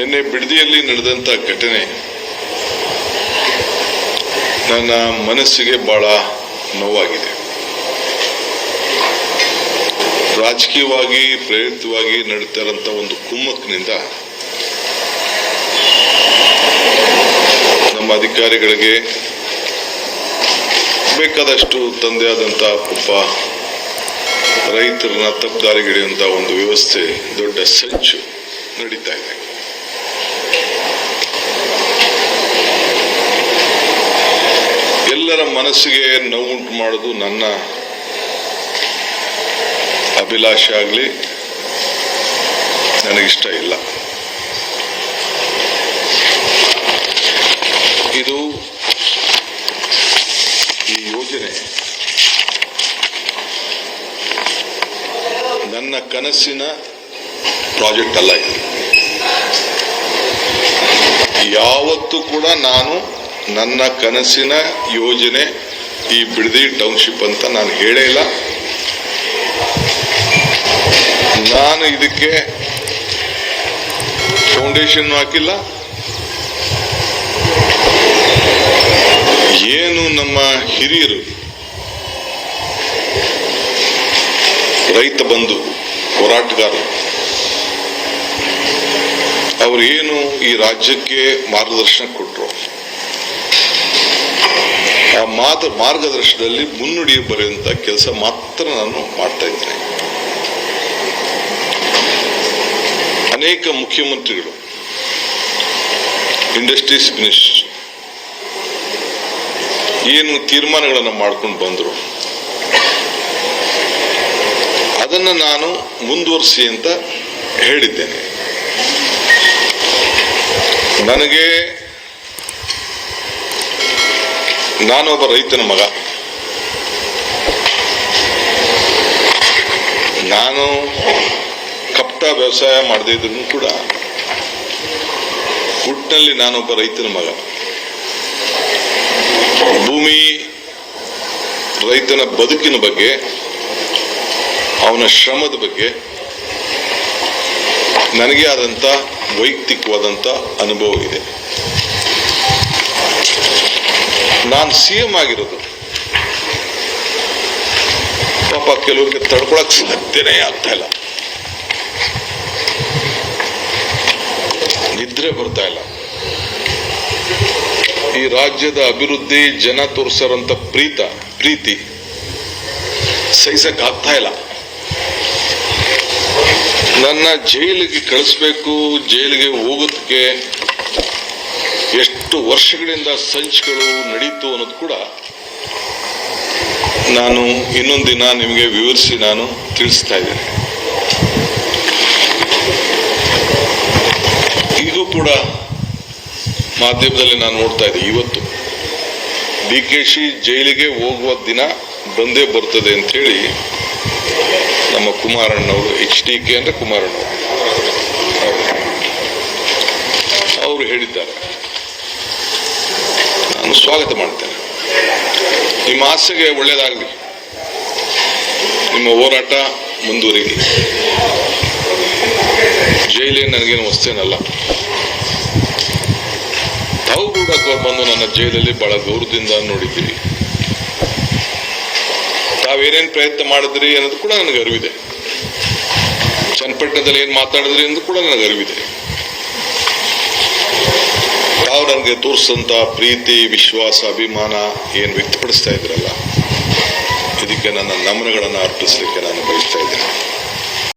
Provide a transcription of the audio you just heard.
ನಿನ್ನೆ ಬಿಡದಿಯಲ್ಲಿ ನಡೆದಂತ ಘಟನೆ ನನ್ನ ಮನಸ್ಸಿಗೆ ಬಹಳ ನೋವಾಗಿದೆ. ರಾಜಕೀಯವಾಗಿ ಪ್ರೇರಿತವಾಗಿ ನಡೀತಾ ಇರುವಂತ ಒಂದು ಕುಮ್ಮಕ್ಕಿನಿಂದ ನಮ್ಮ ಅಧಿಕಾರಿಗಳಿಗೆ ಬೇಕಾದಷ್ಟು ತಂದೆಯಾದಂತ ಒಬ್ಬ ರೈತರನ್ನ ತಪ್ಪುದಾರಿಗಿಳಿಯುವಂತ ಒಂದು ವ್ಯವಸ್ಥೆ, ದೊಡ್ಡ ಸಂಚು ನಡೀತಾ ಇದೆ. ಎಲ್ಲರ ಮನಸ್ಸಿಗೆ ನೋವುಂಟು ಮಾಡೋದು ನನ್ನ ಅಭಿಲಾಷೆ ಆಗಲಿ, ನನಗಿಷ್ಟ ಇಲ್ಲ. ಇದು ಈ ಯೋಜನೆ ನನ್ನ ಕನಸಿನ ಪ್ರಾಜೆಕ್ಟ್ ಅಲ್ಲ. ಇದು ಯಾವತ್ತೂ ಕೂಡ ನಾನು ನನ್ನ ಕನಸಿನ ಯೋಜನೆ ಈ ಬಿಡದಿ ಟೌನ್ಶಿಪ್ ಅಂತ ನಾನು ಹೇಳೇ ಇಲ್ಲ. ನಾನು ಇದಕ್ಕೆ ಫೌಂಡೇಶನ್ ಹಾಕಿಲ್ಲ. ಏನು ನಮ್ಮ ಹಿರಿಯರು, ರೈತ ಬಂಧು ಹೋರಾಟಗಾರರು, ಅವರು ಏನು ಈ ರಾಜ್ಯಕ್ಕೆ ಮಾರ್ಗದರ್ಶನ ಕೊಟ್ಟರು, ಆ ಮಾರ್ಗದರ್ಶನದಲ್ಲಿ ಮುನ್ನುಡಿ ಬರೆಯುವಂತ ಕೆಲಸ ಮಾತ್ರ ನಾನು ಮಾಡ್ತಾ ಇದ್ದೇನೆ. ಅನೇಕ ಮುಖ್ಯಮಂತ್ರಿಗಳು, ಇಂಡಸ್ಟ್ರೀಸ್ ಮಿನಿಸ್ಟರ್ ಏನು ತೀರ್ಮಾನಗಳನ್ನು ಮಾಡ್ಕೊಂಡು ಬಂದರು, ಅದನ್ನು ನಾನು ಮುಂದುವರಿಸಿ ಅಂತ ಹೇಳಿದ್ದೇನೆ. ನನಗೆ, ನಾನೊಬ್ಬ ರೈತನ ಮಗ, ನಾನು ಕಪಟ ವ್ಯವಸಾಯ ಮಾಡದೇ ಇದ್ರು ಕೂಡ ಹುಟ್ಟಿನಲ್ಲಿ ನಾನೊಬ್ಬ ರೈತನ ಮಗ. ಭೂಮಿ, ರೈತನ ಬದುಕಿನ ಬಗ್ಗೆ, ಅವನ ಶ್ರಮದ ಬಗ್ಗೆ ನನಗೆ ಆದಂತ ವೈಯಕ್ತಿಕವಾದಂತ ಅನುಭವ ಇದೆ. ನಾನು ಸಿಎಂ ಆಗಿರೋದು ಪಾಪ ಕೆಲವರಿಗೆ ತಡ್ಕೊಳಕ್ ಸಾಧ್ಯನೇ ಆಗ್ತಾ ಇಲ್ಲ, ನಿದ್ರೆ ಬರ್ತಾ ಇಲ್ಲ. ಈ ರಾಜ್ಯದ ಅಭಿವೃದ್ಧಿ, ಜನ ತೋರಿಸರಂತ ಪ್ರೀತಿ ಸಹಿಸಕ್ ಆಗ್ತಾ ಇಲ್ಲ. ನನ್ನ ಜೈಲಿಗೆ ಕಳಿಸ್ಬೇಕು, ಜೈಲಿಗೆ ಹೋಗೋದಕ್ಕೆ ಎಷ್ಟು ವರ್ಷಗಳಿಂದ ಸಂಚುಗಳು ನಡೀತು ಅನ್ನೋದು ಕೂಡ ನಾನು ಇನ್ನೊಂದು ದಿನ ನಿಮಗೆ ವಿವರಿಸಿ ನಾನು ತಿಳಿಸ್ತಾ ಇದ್ದೇನೆ. ಈಗೂ ಕೂಡ ಮಾಧ್ಯಮದಲ್ಲಿ ನಾನು ನೋಡ್ತಾ ಇದ್ದೆ, ಇವತ್ತು DKC ಜೈಲಿಗೆ ಹೋಗುವ ದಿನ ಬಂದೇ ಬರ್ತದೆ ಅಂತ ಹೇಳಿ ನಮ್ಮ ಕುಮಾರಣ್ಣವರು, HDK ಅಂದ್ರೆ ಕುಮಾರಣ್ಣವರು, ಅವರು ಹೇಳಿದ್ದಾರೆ. ನಾನು ಸ್ವಾಗತ ಮಾಡ್ತೇನೆ. ನಿಮ್ಮ ಆಸೆಗೆ ಒಳ್ಳೆಯದಾಗಲಿ, ನಿಮ್ಮ ಹೋರಾಟ ಮುಂದುವರಿಲಿ. ಜೈಲೇ ನನಗೇನು ವಸ್ತೇನಲ್ಲ. ತಾವು ಕೂಡ ಬಂದು ನನ್ನ ಜೈಲಲ್ಲಿ ಬಹಳ ಗೌರವದಿಂದ ನೋಡಿದ್ದೀರಿ. ತಾವೇನೇನ್ ಪ್ರಯತ್ನ ಮಾಡಿದ್ರಿ ಅನ್ನೋದು ಕೂಡ ನನಗೆ ಅರಿವಿದೆ. ಚನ್ನಪಟ್ಟಣದಲ್ಲಿ ಏನ್ ಮಾತಾಡಿದ್ರಿ ಅನ್ನೋದು ಕೂಡ ನನಗೆ ಅರಿವಿದೆ. ತಾವು ನನಗೆ ತೋರಿಸಂತ ಪ್ರೀತಿ, ವಿಶ್ವಾಸ, ಅಭಿಮಾನ ಏನ್ ವ್ಯಕ್ತಪಡಿಸ್ತಾ ಇದ್ರಲ್ಲ, ಇದಕ್ಕೆ ನನ್ನ ನಮನಗಳನ್ನು ಅರ್ಪಿಸಲಿಕ್ಕೆ ನಾನು ಬಯಸ್ತಾ ಇದ್ದೇನೆ.